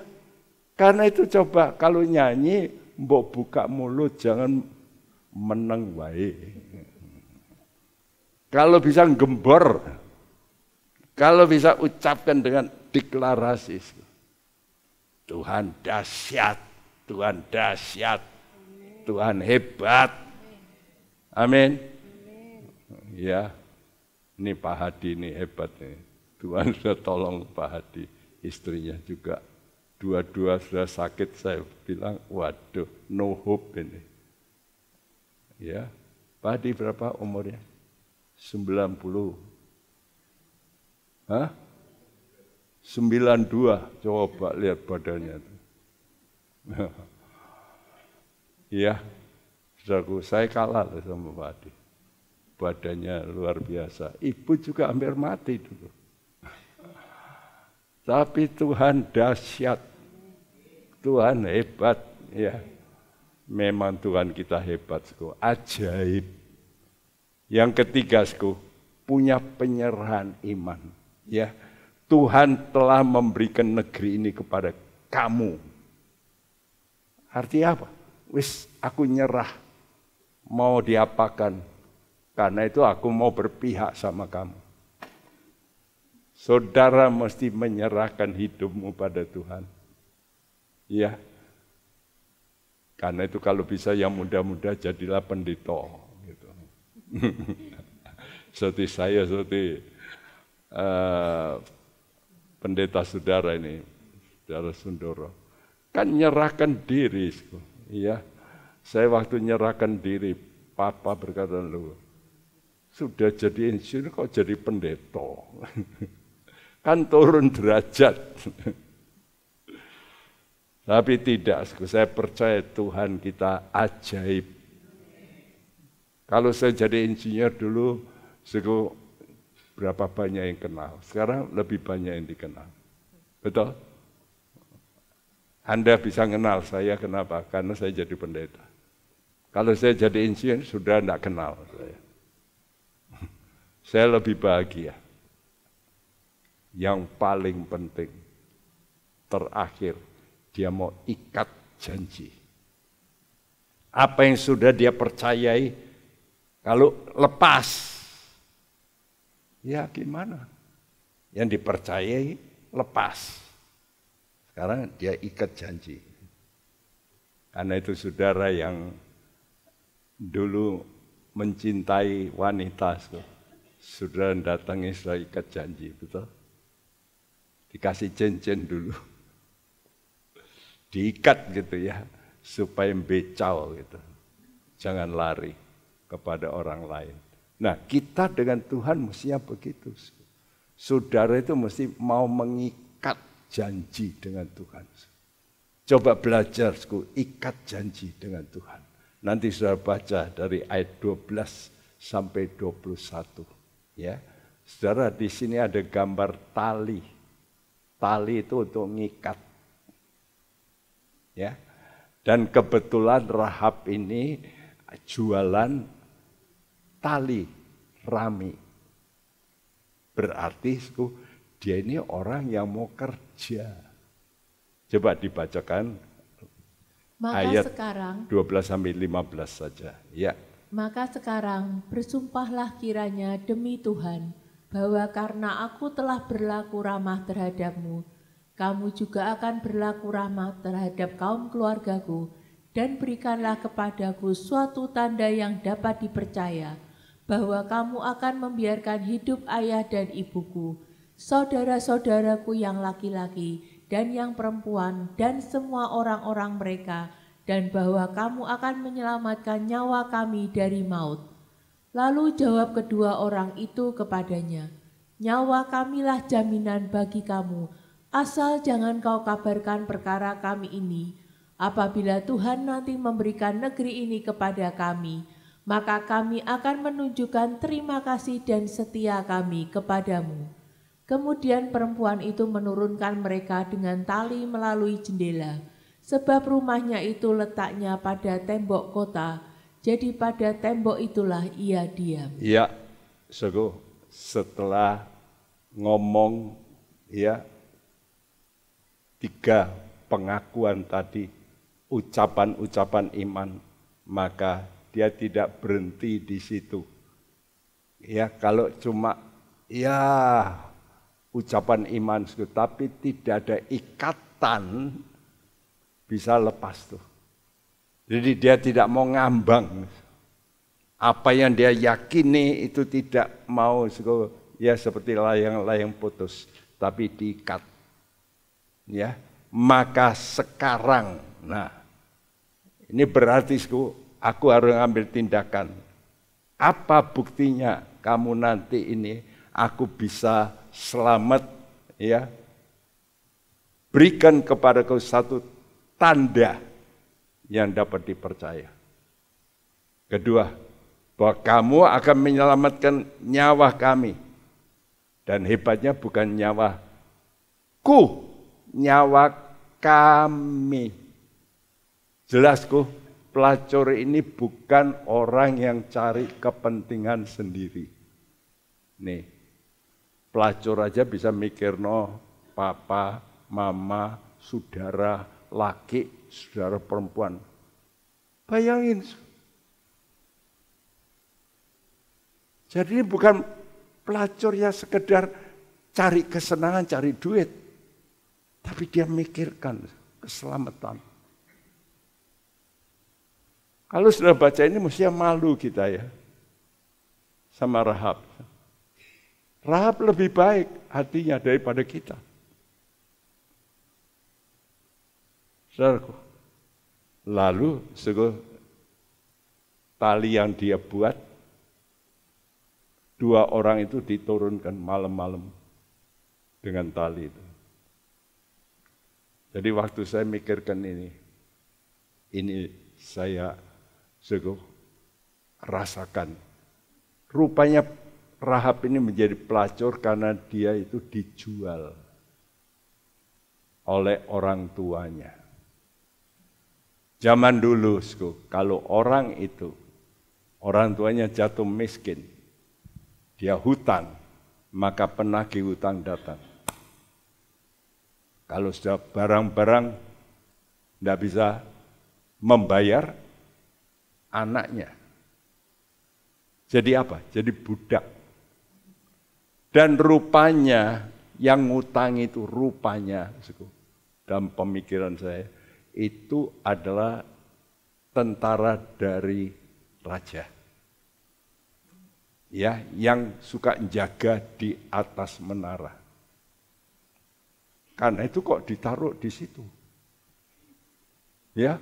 Karena itu coba kalau nyanyi, mbok buka mulut jangan meneng wae. Kalau bisa gembor. Kalau bisa ucapkan dengan deklarasi. Tuhan dahsyat, Tuhan dahsyat, Tuhan hebat. Amin. Ya, ini Pak Hadi ini hebat nih. Tuhan sudah tolong Pak Hadi, istrinya juga. Dua-dua sudah sakit, saya bilang, waduh, no hope ini. Ya, Pak Hadi berapa umurnya? 90. Hah? 92. Coba lihat badannya. Iya, saudaraku, saya kalah sama Pak Hadi. Badannya luar biasa. Ibu juga hampir mati dulu. Tapi Tuhan dahsyat. Tuhan hebat, ya. Memang Tuhan kita hebat, ajaib. Yang ketiga, punya penyerahan iman. Ya, Tuhan telah memberikan negeri ini kepada kamu. Artinya apa? Wis, aku nyerah. Mau diapakan? Karena itu aku mau berpihak sama kamu. Saudara mesti menyerahkan hidupmu pada Tuhan. Ya. Karena itu kalau bisa yang muda-muda jadilah pendeta. Gitu. Seperti saya, seperti pendeta saudara ini, saudara Sundoro. Kan nyerahkan diri. Ya. Saya waktu nyerahkan diri, Papa berkata, lu sudah jadi insinyur kok jadi pendeta. Kan turun derajat. Tapi tidak, saya percaya Tuhan kita ajaib. Kalau saya jadi insinyur dulu, berapa banyak yang kenal. Sekarang lebih banyak yang dikenal. Betul? Anda bisa kenal saya, kenapa? Karena saya jadi pendeta. Kalau saya jadi insinyur, sudah tidak kenal saya. Saya lebih bahagia. Yang paling penting, terakhir, dia mau ikat janji. Apa yang sudah dia percayai, kalau lepas, ya gimana? Yang dipercayai, lepas. Sekarang dia ikat janji. Karena itu saudara yang dulu mencintai wanita, saudara datangi setelah ikat janji, betul? Dikasih cincin dulu. Diikat gitu ya, supaya becau gitu. Jangan lari kepada orang lain. Nah, kita dengan Tuhan mestinya begitu. Saudara itu mesti mau mengikat janji dengan Tuhan. Coba belajar, ikat janji dengan Tuhan. Nanti saudara baca dari ayat 12 sampai 21. Ya, saudara, di sini ada gambar tali. Tali itu untuk mengikat. Ya, dan kebetulan Rahab ini jualan tali rami. Berarti dia ini orang yang mau kerja. Coba dibacakan ayat sekarang 12 sampai 15 saja. Ya. Maka sekarang bersumpahlah kiranya demi Tuhan, bahwa karena aku telah berlaku ramah terhadapmu, kamu juga akan berlaku ramah terhadap kaum keluargaku, dan berikanlah kepadaku suatu tanda yang dapat dipercaya, bahwa kamu akan membiarkan hidup ayah dan ibuku, saudara-saudaraku yang laki-laki dan yang perempuan, dan semua orang-orang mereka, dan bahwa kamu akan menyelamatkan nyawa kami dari maut. Lalu jawab kedua orang itu kepadanya, nyawa kamilah jaminan bagi kamu, asal jangan kau kabarkan perkara kami ini. Apabila Tuhan nanti memberikan negeri ini kepada kami, maka kami akan menunjukkan terima kasih dan setia kami kepadamu. Kemudian perempuan itu menurunkan mereka dengan tali melalui jendela, sebab rumahnya itu letaknya pada tembok kota, jadi pada tembok itulah ia diam. Ya, setelah ngomong, ya, 3 pengakuan tadi, ucapan-ucapan iman, maka dia tidak berhenti di situ. Ya, kalau cuma ya ucapan iman, tapi tidak ada ikatan, bisa lepas tuh. Jadi dia tidak mau ngambang. Apa yang dia yakini itu tidak mau, ya seperti layang-layang putus, tapi diikat. Ya, maka sekarang, nah ini berarti aku harus ngambil tindakan. Apa buktinya kamu nanti ini aku bisa selamat, ya? Berikan kepadaku satu tanda yang dapat dipercaya. Kedua, bahwa kamu akan menyelamatkan nyawa kami. Dan hebatnya bukan nyawaku, nyawa kami. Jelasku, pelacur ini bukan orang yang cari kepentingan sendiri. Nih, pelacur aja bisa mikir papa, mama, saudara, laki, saudara perempuan. Bayangin. Jadi ini bukan pelacur yang sekedar cari kesenangan, cari duit. Tapi dia mikirkan keselamatan. Kalau sudah baca ini mestinya malu kita ya. Sama Rahab. Rahab lebih baik hatinya daripada kita. Saudaraku. Lalu tali yang dia buat, 2 orang itu diturunkan malam-malam dengan tali itu. Jadi waktu saya mikirkan ini saya rasakan. Rupanya Rahab ini menjadi pelacur karena dia itu dijual oleh orang tuanya. Zaman dulu, kalau orang tuanya jatuh miskin, dia hutang, maka penagih hutang datang. Kalau sudah barang-barang tidak bisa membayar, anaknya jadi apa? Jadi budak. Dan rupanya yang ngutang itu dalam pemikiran saya itu adalah tentara dari raja. Ya, yang suka jaga di atas menara. Karena itu kok ditaruh di situ. Ya.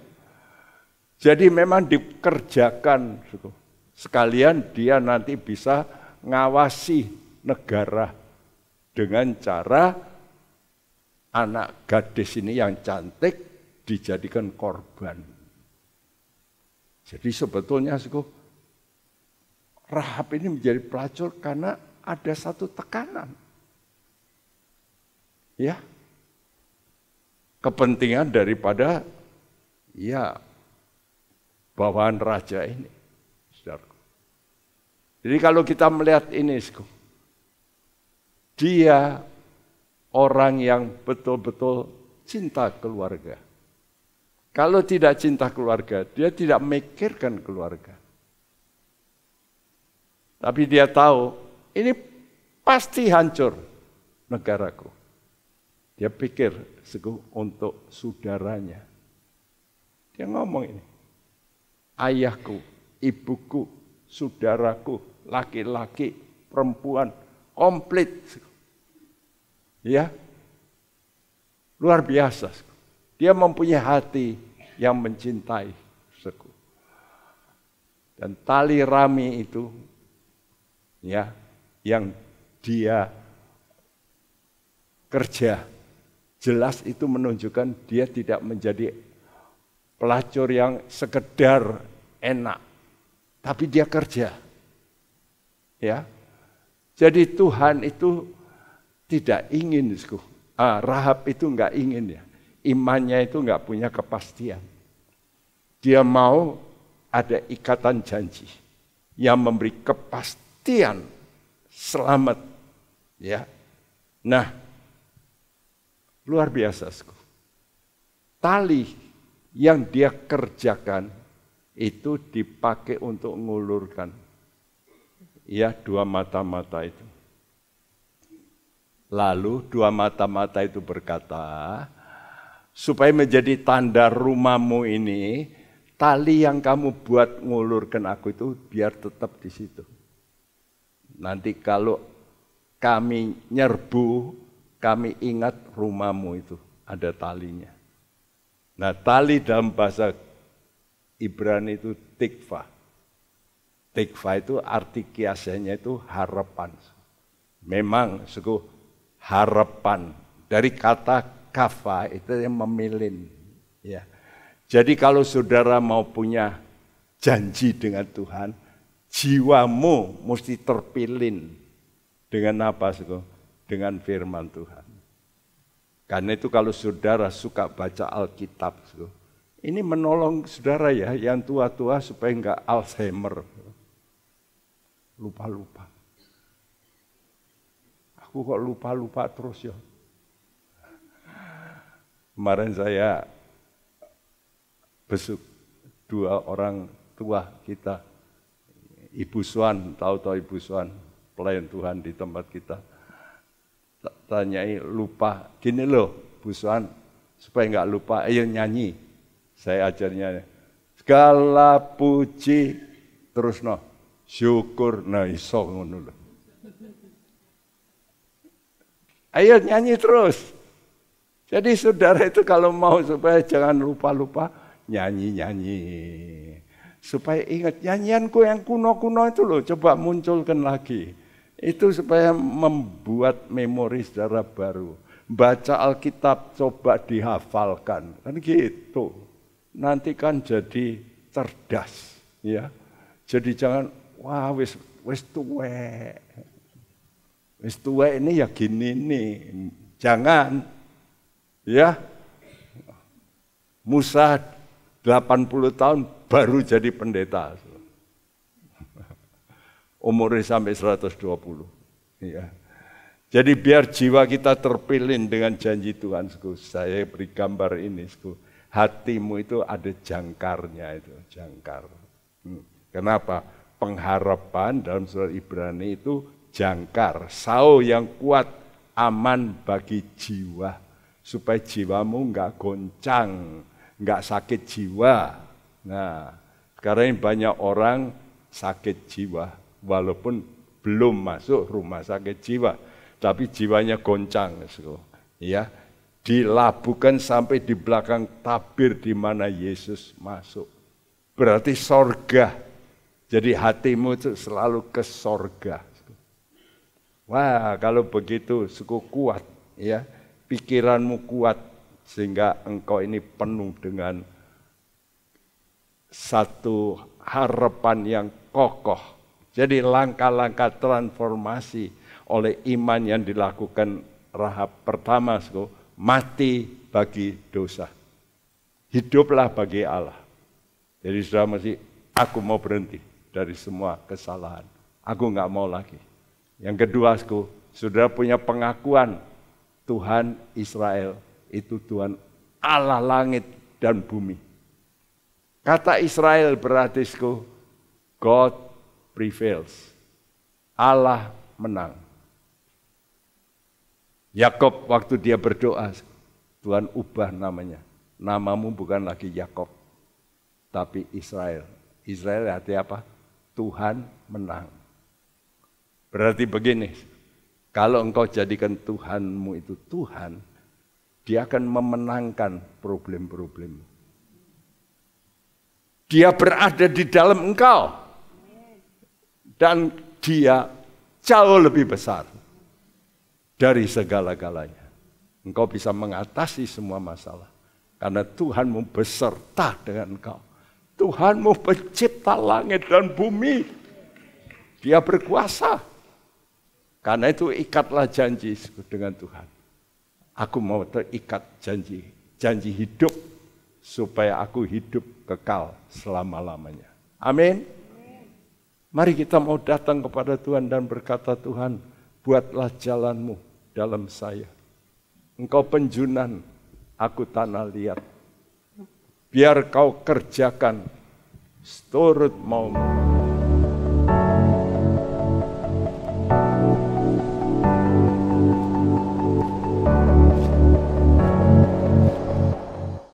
Jadi memang dikerjakan, sekalian dia nanti bisa ngawasi negara dengan cara anak gadis ini yang cantik dijadikan korban. Jadi sebetulnya Rahab ini menjadi pelacur karena ada satu tekanan. Ya. Kepentingan daripada bawaan raja ini, saudaraku. Jadi kalau kita melihat ini, dia orang yang betul-betul cinta keluarga. Kalau tidak cinta keluarga, dia tidak memikirkan keluarga. Tapi dia tahu, ini pasti hancur negaraku. Dia pikir untuk saudaranya. Dia ngomong ini. Ayahku, ibuku, saudaraku, laki-laki, perempuan, komplit. Ya, luar biasa. Dia mempunyai hati yang mencintai. Dan tali rami itu, ya, yang dia kerja, jelas itu menunjukkan dia tidak menjadi pelacur yang sekedar enak, tapi dia kerja. Ya. Jadi Tuhan itu tidak ingin, Rahab itu enggak ingin ya. Imannya itu enggak punya kepastian. Dia mau ada ikatan janji yang memberi kepastian selamat. Ya. Nah, luar biasa. Tali yang dia kerjakan itu dipakai untuk mengulurkan 2 mata-mata itu. Lalu 2 mata-mata itu berkata, supaya menjadi tanda rumahmu ini, tali yang kamu buat ngulurkan aku itu biar tetap di situ. Nanti kalau kami nyerbu, kami ingat rumahmu itu ada talinya. Nah, tali dalam bahasa Ibrani itu tikva. Tikva itu arti kiasanya itu harapan. Memang suku harapan. Dari kata kafa itu yang memilin. Ya. Jadi kalau saudara mau punya janji dengan Tuhan, jiwamu mesti terpilin. Dengan apa? Suku? Dengan firman Tuhan. Karena itu kalau saudara suka baca Alkitab, suku, ini menolong saudara ya, yang tua-tua supaya enggak Alzheimer. Lupa-lupa. Aku kok lupa-lupa terus ya. Kemarin saya besuk 2 orang tua kita. Ibu Swan, tahu-tahu Ibu Swan, pelayan Tuhan di tempat kita. Tanyai lupa, gini loh Bu Swan, supaya enggak lupa, ayo nyanyi. Saya ajarnya, segala puji, terus no, syukur, nah iso ngono lho. Ayo nyanyi terus. Jadi saudara itu kalau mau supaya jangan lupa-lupa, nyanyi-nyanyi. Supaya ingat nyanyianku yang kuno-kuno itu loh, coba munculkan lagi. Itu supaya membuat memori saudara baru. Baca Alkitab coba dihafalkan, kan gitu. Nanti kan jadi cerdas, ya. Jadi jangan, wah wis tuwek. Wis tuwek ini ya gini nih. Jangan, ya. Musa 80 tahun baru jadi pendeta. Umurnya sampai 120. Ya. Jadi biar jiwa kita terpilih dengan janji Tuhan. Saya beri gambar ini. Hatimu itu ada jangkarnya itu. Jangkar. Kenapa? Pengharapan dalam surat Ibrani itu jangkar. Sau yang kuat, aman bagi jiwa. Supaya jiwamu enggak goncang. Enggak sakit jiwa. Nah, sekarang ini banyak orang sakit jiwa. Walaupun belum masuk rumah sakit jiwa, tapi jiwanya goncang, ya, dilabuhkan sampai di belakang tabir di mana Yesus masuk. Berarti sorga. Jadi hatimu itu selalu ke sorga. Wah, kalau begitu suku kuat, ya, pikiranmu kuat sehingga engkau ini penuh dengan satu harapan yang kokoh. Jadi langkah-langkah transformasi oleh iman yang dilakukan Rahab pertama, mati bagi dosa. Hiduplah bagi Allah. Jadi saudara mesti, aku mau berhenti dari semua kesalahan. Aku enggak mau lagi. Yang kedua, saudara punya pengakuan Tuhan Israel itu Tuhan Allah langit dan bumi. Kata Israel berarti God prevails. Allah menang. Yakob waktu dia berdoa, Tuhan ubah namanya. Namamu bukan lagi Yakob, tapi Israel. Israel artinya apa? Tuhan menang. Berarti begini, kalau engkau jadikan Tuhanmu itu Tuhan, dia akan memenangkan problem-problemmu. Dia berada di dalam engkau. Dan dia jauh lebih besar dari segala-galanya. Engkau bisa mengatasi semua masalah. Karena Tuhanmu beserta dengan engkau. Tuhanmu pencipta langit dan bumi. Dia berkuasa. Karena itu ikatlah janji dengan Tuhan. Aku mau terikat janji. Janji hidup. Supaya aku hidup kekal selama-lamanya. Amin. Mari kita mau datang kepada Tuhan dan berkata, Tuhan, buatlah jalanmu dalam saya. Engkau penjunan, aku tanah liat. Biar kau kerjakan seturut maumu.